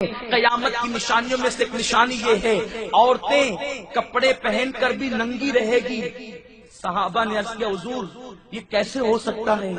قیامت کی نشانیوں میں سے ایک نشانی یہ ہے، عورتیں کپڑے پہن کر بھی ننگی رہے گی۔ صحابہ نے عرض کیا حضور یہ کیسے ہو سکتا ہے؟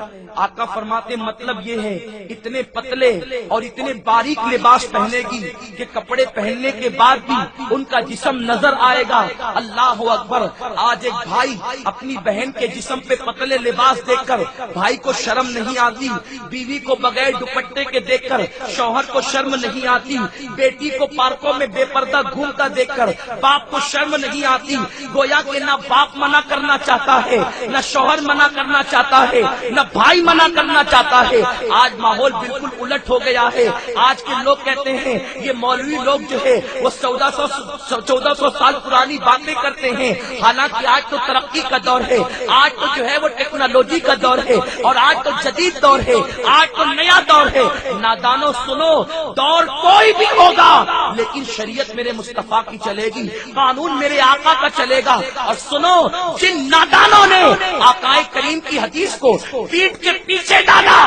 آقا فرماتے مطلب یہ ہے اتنے پتلے اور اتنے باریک لباس پہنے گی کہ کپڑے پہننے کے بعد بھی ان کا جسم نظر آئے گا۔ اللہ اکبر! آج ایک بھائی اپنی بہن کے جسم پہ پتلے لباس دیکھ کر بھائی کو شرم نہیں آتی، بیوی کو بغیر دوپٹے کے دیکھ کر شوہر کو شرم نہیں آتی، بیٹی کو پارکوں میں بے پردہ گھومتا دیکھ کر باپ کو شرم نہیں آتی۔ گویا کہ نہ باپ منع کرنا چاہتا ہے، نہ شوہر منع کرنا چاہتا ہے، نہ بھائی منع کرنا چاہتا ہے۔ آج ماحول بالکل الٹ ہو گیا ہے۔ آج کے لوگ کہتے ہیں یہ مولوی لوگ جو ہے وہ 1400 سال پرانی باتیں کرتے ہیں، حالانکہ آج تو ترقی کا دور ہے، آج تو جو ہے وہ ٹیکنالوجی کا دور ہے، اور آج تو جدید دور ہے، آج تو نیا دور ہے۔ نادانو سنو، دور کوئی بھی ہوگا لیکن شریعت میرے مصطفیٰ کی چلے گی، قانون میرے آقا کا چلے گا۔ اور سنو، جن نادانوں نے آقا کریم کی حدیث کو پیٹ کے پیچھے ڈالا،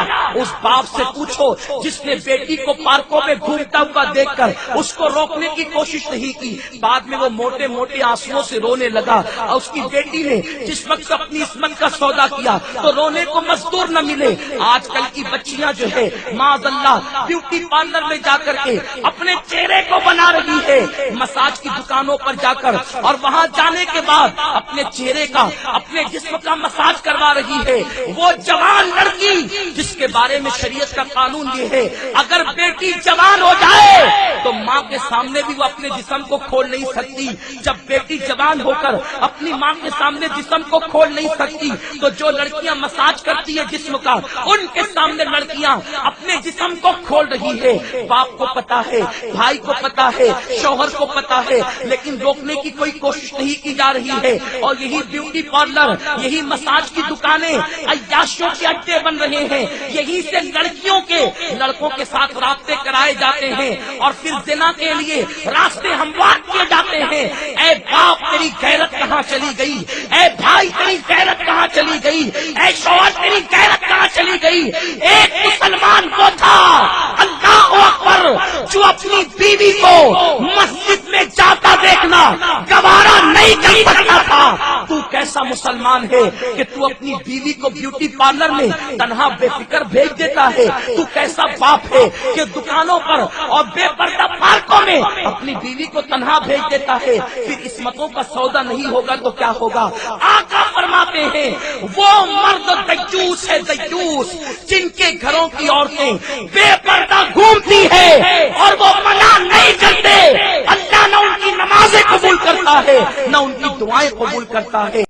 اس باپ سے پوچھو جس نے بیٹی کو پارکوں میں گھومتا ہوا دیکھ کر اس کو روکنے کی کوشش نہیں کی، بعد میں وہ موٹے موٹے آنسوؤں سے رونے لگا، اور اس کی بیٹی نے جس وقت اپنی عصمت کا سودا کیا تو رونے کو مزدور نہ ملے۔ آج کل کی بچیاں جو ہے معاذ اللہ بیوٹی پارلر میں جا کر کے اپنے چہرے کو بنا رہی ہے، مساج کی دکانوں پر جا کر، اور وہاں جانے کے بعد اپنے چہرے کا، اپنے جسم کا مساج کروا رہی ہے۔ وہ جوان لڑکی جس کے بارے میں شریعت کا قانون یہ ہے اگر بیٹی جوان ہو جائے تو ماں کے سامنے بھی وہ اپنے جسم کو کھول نہیں سکتی۔ جب بیٹی جوان ہو کر اپنی ماں کے سامنے جسم کو کھول نہیں سکتی تو جو لڑکیاں مساج کرتی ہے جسم کا، ان کے سامنے لڑکیاں اپنے جسم کو کھول رہی ہے۔ باپ کو پتا ہے، بھائی کو پتا ہے، شوہر کو پتا ہے، لیکن روکنے کی کوئی کوشش نہیں کی جا رہی ہے۔ اور یہی بیوٹی پارلر، یہی مساج کی دکانیں عیاشیوں کے اڈے بن رہے ہیں، یہی سے لڑکیوں کے لڑکوں کے ساتھ رابطے کرائے جاتے ہیں اور پھر زنا کے لیے راستے ہموار کیے جاتے ہیں۔ اے باپ تیری غیرت کہاں چلی گئی؟ اے بھائی تیری غیرت کہاں چلی گئی؟ اے شوہر تیری غیرت کہاں چلی گئی؟ ایک مسلمان وہ تھا، اللہ اکبر، جو اپنی بیوی کو مسجد میں جاتا دیکھنا گوارا نہیں کر سکتا تھا۔ تو کیسا مسلمان ہے کہ تو اپنی بیوی کو بیوٹی پارلر میں تنہا بے فکر بھیج دیتا ہے؟ تو کیسا باپ ہے کہ دکانوں پر اور بے پردہ پارکوں میں اپنی بیوی کو تنہا بھیج دیتا ہے؟ پھر عصمتوں کا سودا نہیں ہوگا تو کیا ہوگا؟ آقا فرماتے ہیں وہ مرد دیوس ہے، دیوس، جن کے گھروں کی عورتیں بے پردہ گھومتی ہے اور وہ منع نہیں کرتے، اللہ نہ ان کی نمازیں قبول کرتا ہے نہ ان کی دعائیں قبول کرتا ہے۔